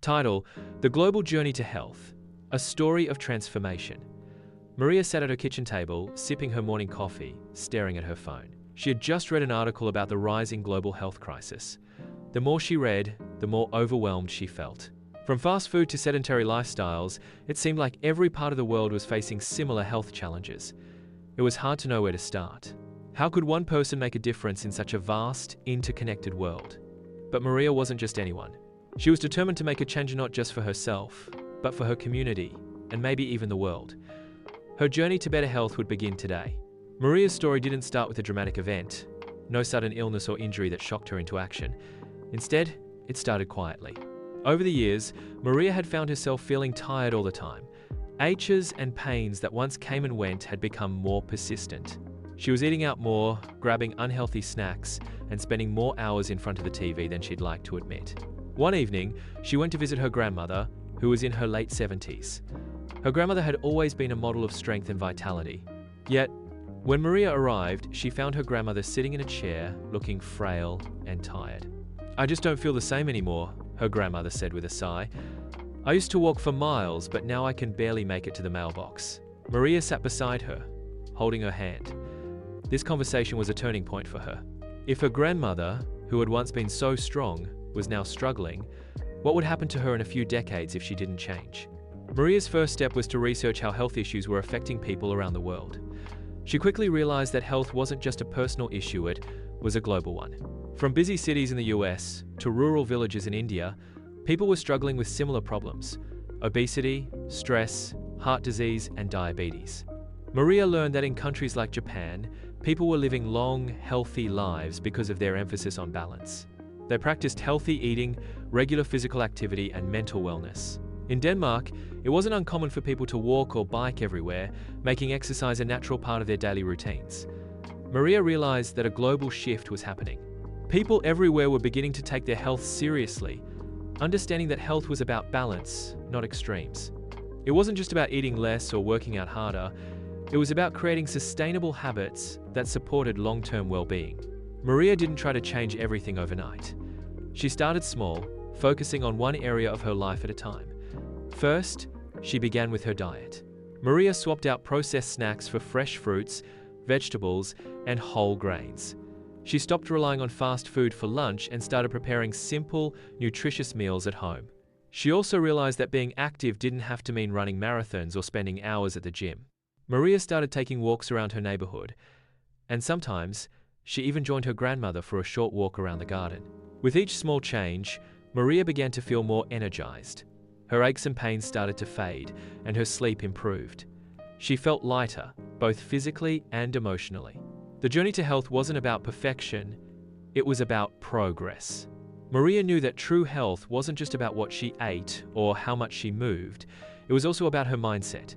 Title: The Global Journey to Health, a Story of Transformation. Maria sat at her kitchen table, sipping her morning coffee, staring at her phone. She had just read an article about the rising global health crisis. The more she read, the more overwhelmed she felt. From fast food to sedentary lifestyles, it seemed like every part of the world was facing similar health challenges. It was hard to know where to start. How could one person make a difference in such a vast, interconnected world? But Maria wasn't just anyone. She was determined to make a change not just for herself, but for her community, and maybe even the world. Her journey to better health would begin today. Maria's story didn't start with a dramatic event, no sudden illness or injury that shocked her into action. Instead, it started quietly. Over the years, Maria had found herself feeling tired all the time. Aches and pains that once came and went had become more persistent. She was eating out more, grabbing unhealthy snacks, and spending more hours in front of the TV than she'd like to admit. One evening, she went to visit her grandmother, who was in her late 70s. Her grandmother had always been a model of strength and vitality. Yet, when Maria arrived, she found her grandmother sitting in a chair, looking frail and tired. "I just don't feel the same anymore," her grandmother said with a sigh. "I used to walk for miles, but now I can barely make it to the mailbox." Maria sat beside her, holding her hand. This conversation was a turning point for her. If her grandmother, who had once been so strong, was now struggling, what would happen to her in a few decades if she didn't change? Maria's first step was to research how health issues were affecting people around the world. She quickly realized that health wasn't just a personal issue, it was a global one. From busy cities in the US to rural villages in India, people were struggling with similar problems: obesity, stress, heart disease, and diabetes. Maria learned that in countries like Japan, people were living long, healthy lives because of their emphasis on balance. They practiced healthy eating, regular physical activity, and mental wellness. In Denmark, it wasn't uncommon for people to walk or bike everywhere, making exercise a natural part of their daily routines. Maria realized that a global shift was happening. People everywhere were beginning to take their health seriously, understanding that health was about balance, not extremes. It wasn't just about eating less or working out harder. It was about creating sustainable habits that supported long-term well-being. Maria didn't try to change everything overnight. She started small, focusing on one area of her life at a time. First, she began with her diet. Maria swapped out processed snacks for fresh fruits, vegetables, and whole grains. She stopped relying on fast food for lunch and started preparing simple, nutritious meals at home. She also realized that being active didn't have to mean running marathons or spending hours at the gym. Maria started taking walks around her neighborhood, and sometimes she even joined her grandmother for a short walk around the garden. With each small change, Maria began to feel more energized. Her aches and pains started to fade, and her sleep improved. She felt lighter, both physically and emotionally. The journey to health wasn't about perfection, it was about progress. Maria knew that true health wasn't just about what she ate or how much she moved, it was also about her mindset.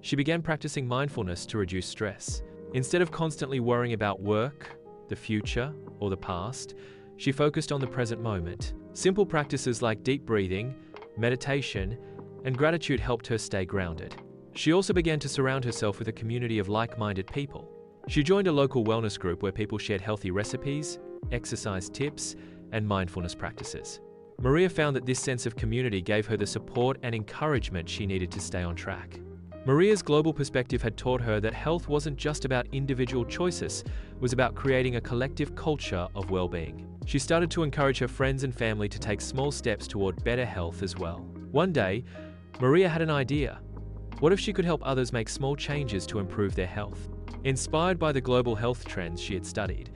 She began practicing mindfulness to reduce stress. Instead of constantly worrying about work, the future, or the past, she focused on the present moment. Simple practices like deep breathing, meditation, and gratitude helped her stay grounded. She also began to surround herself with a community of like-minded people. She joined a local wellness group where people shared healthy recipes, exercise tips, and mindfulness practices. Maria found that this sense of community gave her the support and encouragement she needed to stay on track. Maria's global perspective had taught her that health wasn't just about individual choices, it was about creating a collective culture of well-being. She started to encourage her friends and family to take small steps toward better health as well. One day, Maria had an idea. What if she could help others make small changes to improve their health? Inspired by the global health trends she had studied,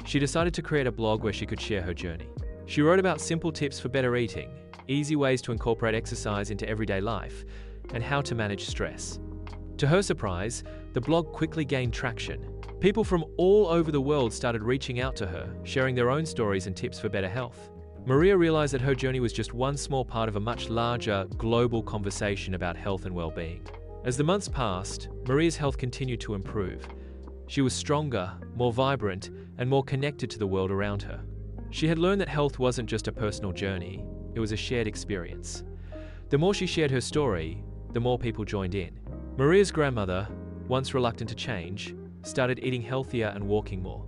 she decided to create a blog where she could share her journey. She wrote about simple tips for better eating, easy ways to incorporate exercise into everyday life, and how to manage stress. To her surprise, the blog quickly gained traction. People from all over the world started reaching out to her, sharing their own stories and tips for better health. Maria realized that her journey was just one small part of a much larger, global conversation about health and well-being. As the months passed, Maria's health continued to improve. She was stronger, more vibrant, and more connected to the world around her. She had learned that health wasn't just a personal journey, it was a shared experience. The more she shared her story, the more people joined in. Maria's grandmother, once reluctant to change, started eating healthier and walking more.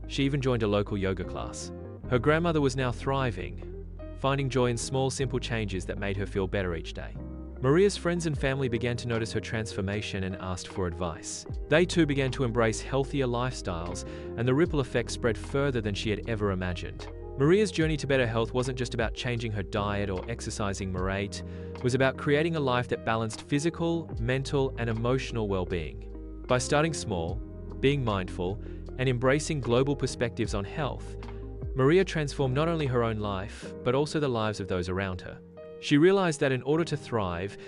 She even joined a local yoga class. Her grandmother was now thriving, finding joy in small, simple changes that made her feel better each day. Maria's friends and family began to notice her transformation and asked for advice. They too began to embrace healthier lifestyles, and the ripple effect spread further than she had ever imagined. Maria's journey to better health wasn't just about changing her diet or exercising more. It was about creating a life that balanced physical, mental, and emotional well-being. By starting small, being mindful, and embracing global perspectives on health, Maria transformed not only her own life, but also the lives of those around her. She realized that in order to thrive,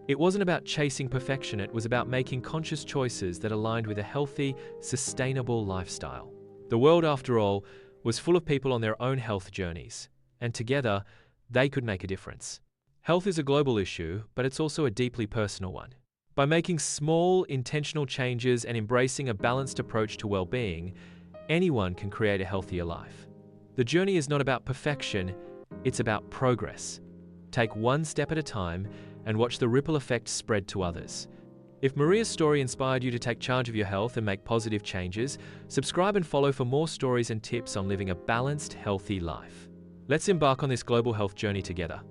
it wasn't about chasing perfection, it was about making conscious choices that aligned with a healthy, sustainable lifestyle. The world, after all, was full of people on their own health journeys, and together, they could make a difference. Health is a global issue, but it's also a deeply personal one. By making small, intentional changes and embracing a balanced approach to well-being, anyone can create a healthier life. The journey is not about perfection, it's about progress. Take one step at a time and watch the ripple effect spread to others. If Maria's story inspired you to take charge of your health and make positive changes, subscribe and follow for more stories and tips on living a balanced, healthy life. Let's embark on this global health journey together.